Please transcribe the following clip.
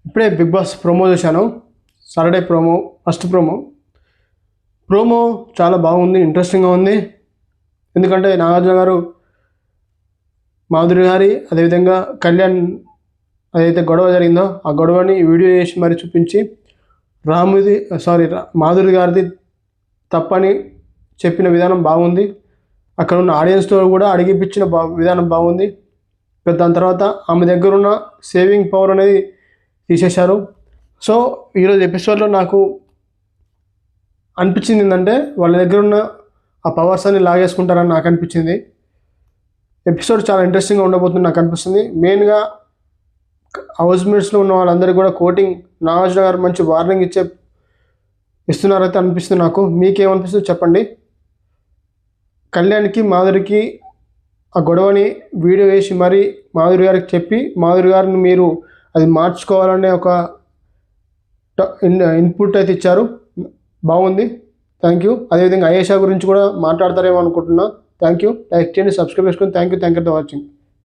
ఇప్పుడే big boss promo చూశాను. Saturday promo, first promo చాలా బాగుంది, ఇంట్రెస్టింగ్గా ఉంది. ఎందుకంటే నాగార్జున గారు మాధురి గారి అదేవిధంగా కళ్యాణ్ అదైతే గొడవ జరిగిందో ఆ గొడవని వీడియో చేసి మరి చూపించి మాధురి గారిది తప్పని చెప్పిన విధానం బాగుంది. అక్కడ ఉన్న ఆడియన్స్తో కూడా అడిగిపించిన విధానం బాగుంది. దాని తర్వాత ఆమె దగ్గర ఉన్న సేవింగ్ పవర్ అనేది తీసేశారు. సో ఈరోజు ఎపిసోడ్లో నాకు అనిపించింది ఏంటంటే వాళ్ళ దగ్గర ఉన్న ఆ పవర్స్ అన్ని లాగేసుకుంటారని నాకు అనిపించింది. ఎపిసోడ్ చాలా ఇంట్రెస్టింగ్గా ఉండబోతుంది నాకు అనిపిస్తుంది. మెయిన్గా హౌస్మేట్స్లో ఉన్న వాళ్ళందరికీ కూడా కోటింగ్ నాగార్జున గారు మంచి వార్నింగ్ ఇస్తున్నారైతే అనిపిస్తుంది నాకు. మీకేమనిపిస్తుంది చెప్పండి. కళ్యాణ్కి మాధురికి ఆ గొడవని వీడియో వేసి మరి మాధురి గారికి చెప్పి మాధురి గారిని మీరు అది మార్చుకోవాలనే ఒక ఇన్పుట్ అయితే ఇచ్చారు. బాగుంది, థ్యాంక్ యూ. అదేవిధంగా అయేషా గురించి కూడా మాట్లాడతారేమో అనుకుంటున్నా. Thank you. లైక్ చేయండి, సబ్స్క్రైబ్ చేసుకోండి. Thank you for watching.